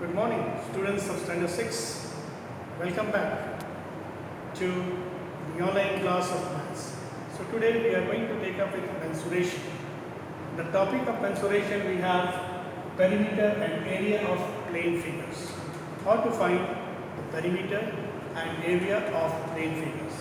Good morning, students of Standard 6. Welcome back to the online class of Maths. So today we are going to take up with mensuration. The topic of mensuration we have perimeter and area of plane figures. How to find the perimeter and area of plane figures.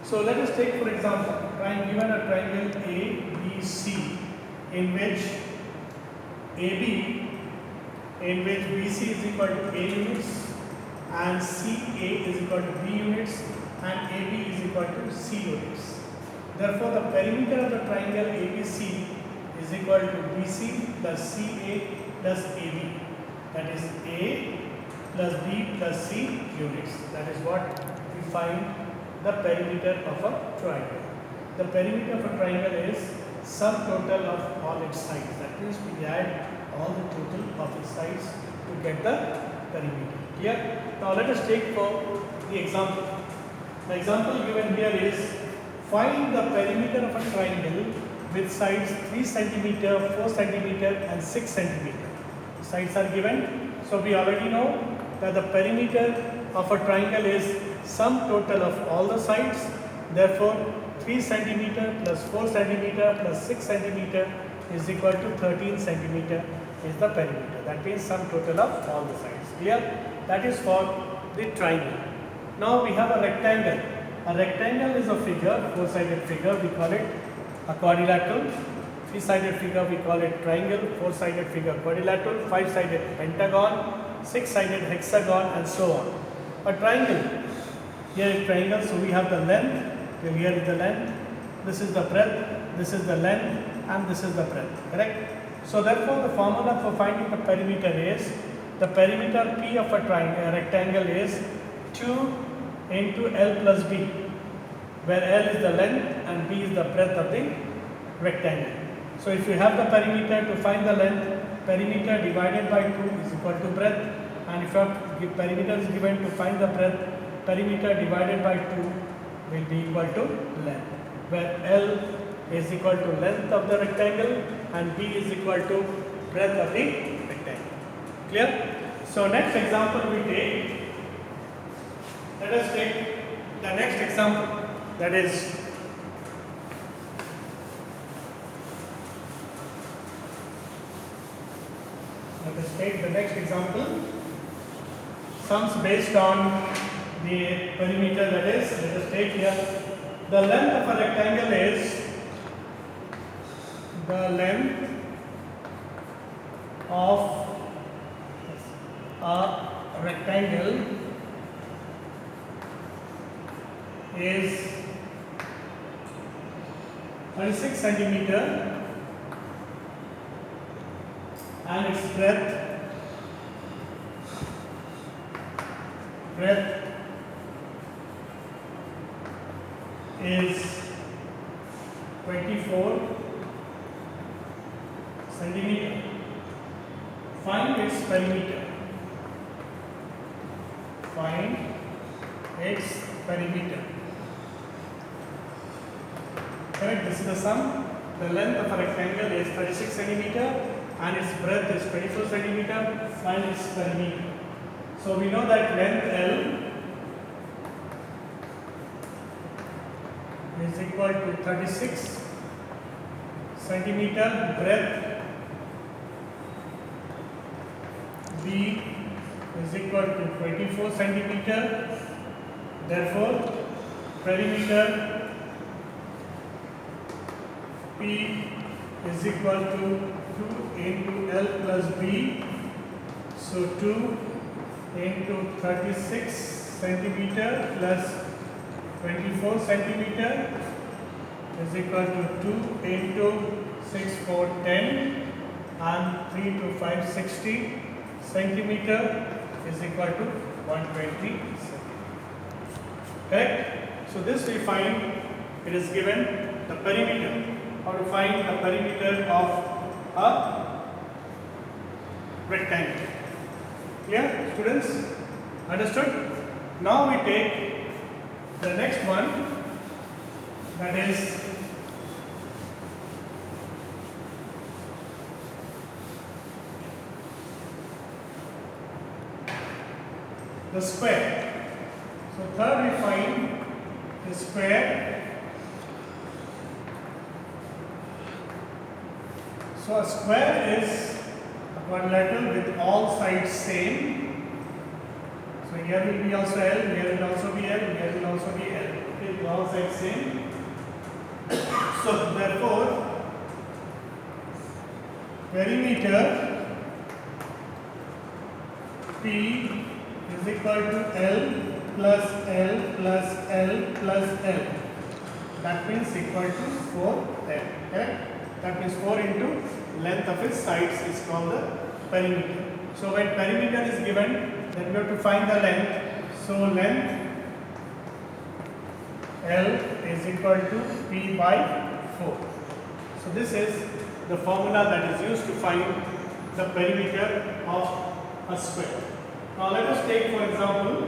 So let us take for example, given a triangle ABC in which BC is equal to A units and CA is equal to B units and AB is equal to C units. Therefore, the perimeter of the triangle ABC is equal to BC plus CA plus AB. That is A plus B plus C units. That is what we find the perimeter of a triangle. The perimeter of a triangle is sum total of all its sides. That means we add all the total of its sides to get the perimeter. Clear? Now let us take for the example. The example given here is find the perimeter of a triangle with sides 3 cm, 4 cm and 6 cm. Sides are given. So we already know that the perimeter of a triangle is sum total of all the sides. Therefore 3 cm plus 4 cm plus 6 cm is equal to 13 cm is the perimeter. That means sum total of all the sides. Clear? That is for the triangle. Now we have a rectangle. A rectangle is a figure, four-sided figure, we call it a quadrilateral. Three-sided figure we call it triangle, four-sided figure quadrilateral, five-sided pentagon, six-sided hexagon and so on. A triangle, here is triangle, so we have the length, here is the length, this is the breadth, this is the length and this is the breadth, correct? So therefore the formula for finding the perimeter is, the perimeter P of a rectangle is 2 into L plus B, where L is the length and B is the breadth of the rectangle. So if you have the perimeter, to find the length, perimeter divided by 2 is equal to breadth, and if your perimeter is given to find the breadth, perimeter divided by 2 will be equal to length, where L is equal to length of the rectangle and B is equal to breadth of the rectangle. Clear? So next example we take, let us take the next example, that is let us take the next example, sums based on the perimeter, that is, let us take here, the length of a rectangle is, the length of a rectangle is 36 centimeter and its breadth is 24 centimeter. Find its perimeter. Find its perimeter. Correct? This is the sum. The length of a rectangle is 36 centimeter and its breadth is 24 centimeter. Find its perimeter. So we know that length L is equal to 36 centimeter, breadth B is equal to 24 centimeter. Therefore, perimeter P is equal to 2 into L plus B. So 2 into 36 centimeter plus 24 centimeter is equal to 2 into 6, 4, 10 and 3 to 5, 60 centimeter is equal to 120 centimeter. Correct? So this we find, it is given the perimeter. How to find the perimeter of a rectangle. Clear, students? Understood? Now we take the next one, that is the square. So third we find the square. So a square is a quadrilateral with all sides same. So here will be also L, here will also be L, here will also be L. Okay, with all sides same. So therefore, perimeter P is equal to L plus L plus L plus L. That means equal to 4L. Correct? That means 4 into length of its sides is called the perimeter. So when perimeter is given, then we have to find the length. So length L is equal to P by 4. So this is the formula that is used to find the perimeter of a square. Now let us take, for example,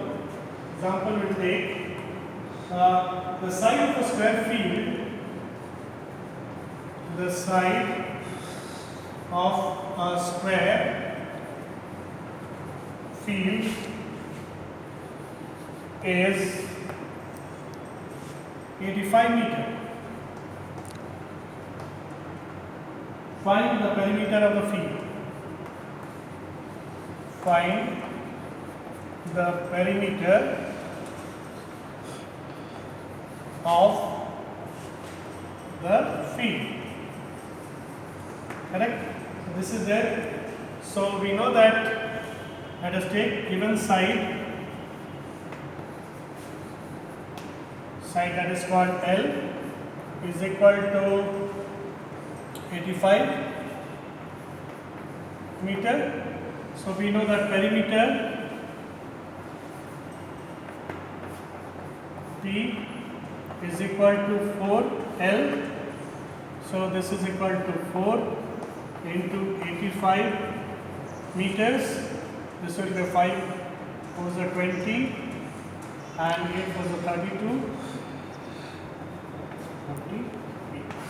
we'll take the side of a square field. The side of a square field is 85 meters. Find the perimeter of the field. Find the perimeter of the field. Correct? So this is there. So we know that, let us take given side that is called L is equal to 85 meter. So we know that perimeter P is equal to 4L. So this is equal to 4 into 85 meters. This will be 5 was a 20 and 8 was a 32. 40 meters.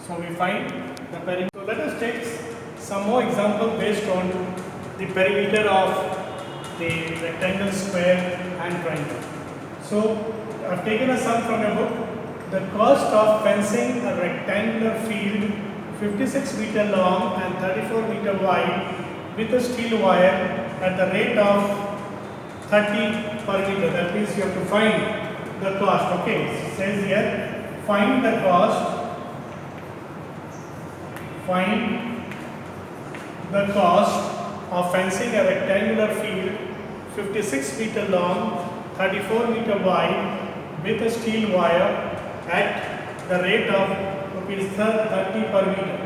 So we find the perimeter. So let us take some more example based on the perimeter of the rectangle, square and triangle. So I have taken a sum from a book. The cost of fencing a rectangular field 56 meter long and 34 meter wide with a steel wire at the rate of 30 per meter. That means you have to find the cost. Okay, it says here, find the cost of fencing a rectangular field 56 meter long, 34 meter wide with a steel wire at the rate of rupees 30 per meter.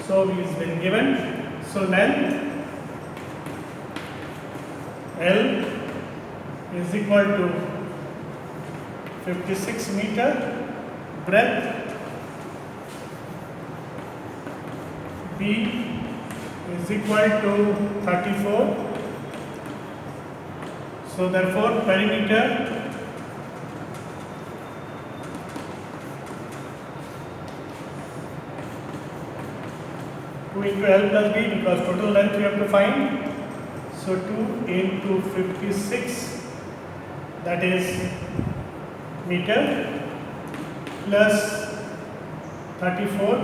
So it has been given. So length L is equal to 56 meter, breadth B is equal to 34. So therefore perimeter into L plus B, because total length we have to find. So 2 into 56, that is meter, plus 34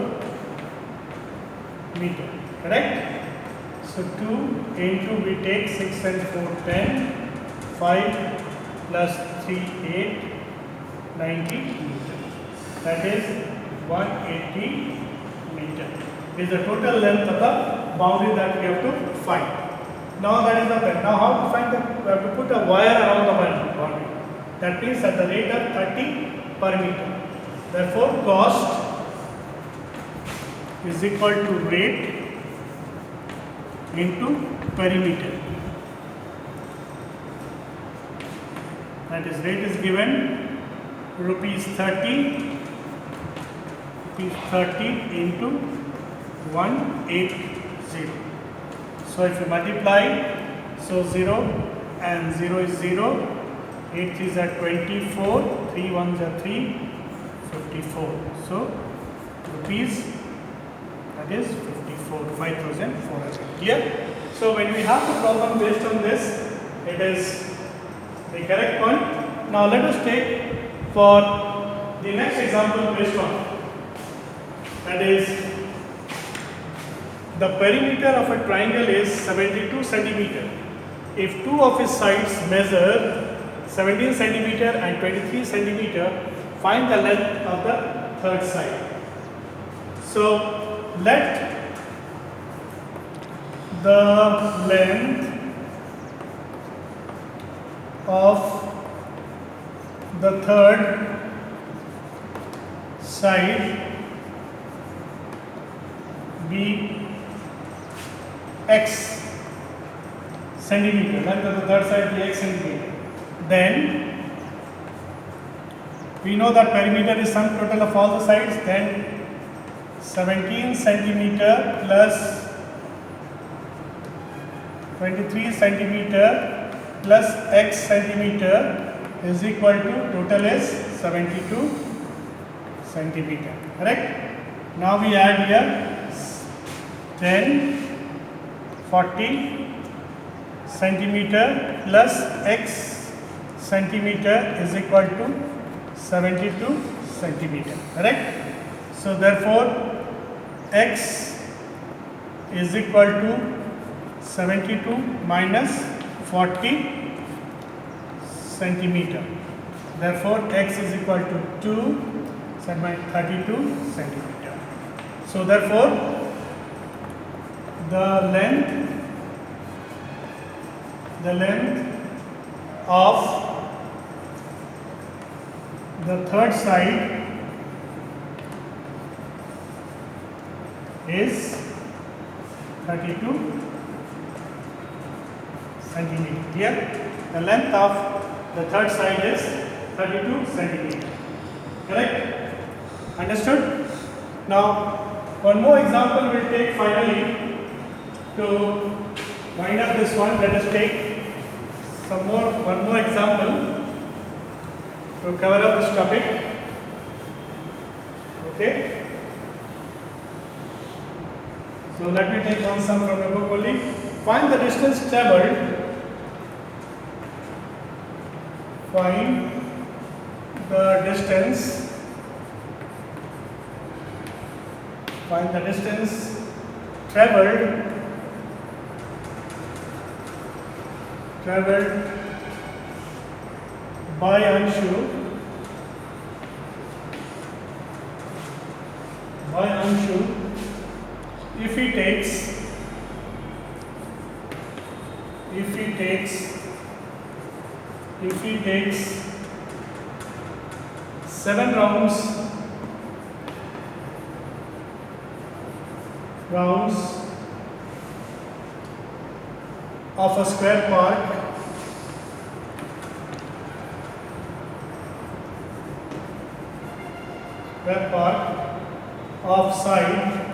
meter. Correct? So 2 into, we take 6 and 4 10, 5 plus 3 8, 90 meter. That is 180 meter. Is the total length of the boundary that we have to find. Now that is the plan. Now how to find the, we have to put a wire around the boundary. That means at the rate of 30 per meter. Therefore cost is equal to rate into perimeter. That is, rate is given rupees 30 into 180. So if you multiply, so 0 and 0 is 0, 8 3s are 24, 3 1s are 3, 54. So rupees, that is 54, 5,400. Clear? So when we have the problem based on this, it is the correct point. Now let us take for the next example based on, that is, the perimeter of a triangle is 72 centimeter. If two of its sides measure 17 centimeter and 23 centimeter, find the length of the third side. So let the length of the third side be x centimeter, length of the third side be x centimeter. Then we know that perimeter is sum total of all the sides. Then 17 centimeter plus 23 centimeter plus x centimeter is equal to, total is 72 centimeter. Correct? Now we add here 10, 40 centimeter plus x centimeter is equal to 72 centimeter. Correct? So therefore x is equal to 72 minus 40 centimeter. Therefore x is equal to 2, 32 centimeter. So therefore the length of the third side is 32 centimeter. Here the length of the third side is 32 centimeter. Correct? Understood? Now one more example we'll take finally to wind up this one. Let us take one more example to cover up this topic. Okay? So let me take one sum from the book only. Find the distance traveled. Find the distance. Find the distance traveled by Anshu if he takes 7 rounds of a square park of side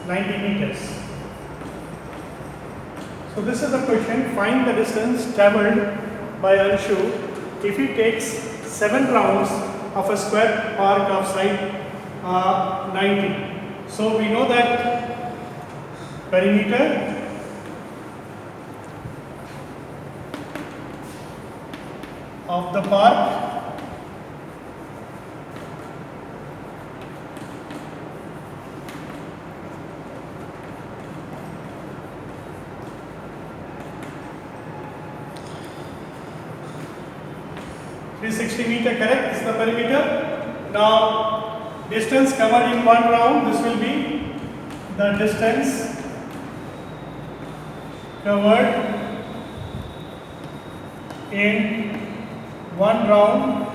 90 meters. So this is the question. Find the distance traveled by Anshu if he takes 7 rounds of a square park of side 90. So we know that perimeter of the park is 60 meter. Correct? This is the perimeter. Now distance covered in one round, this will be the distance covered in one round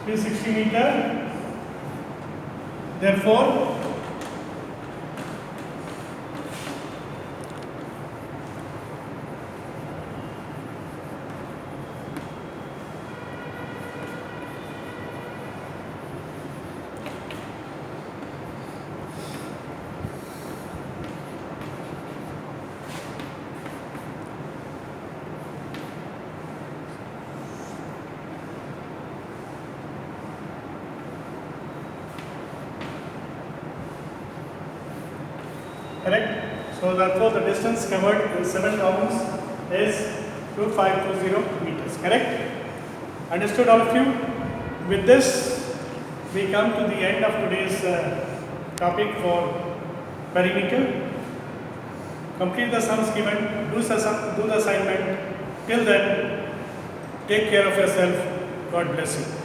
is 60 meter. Therefore correct? So therefore the distance covered in 7 rounds is 2520 meters, correct? Understood all of you? With this we come to the end of today's topic for perimeter. Complete the sums given, do the assignment. Till then, take care of yourself. God bless you.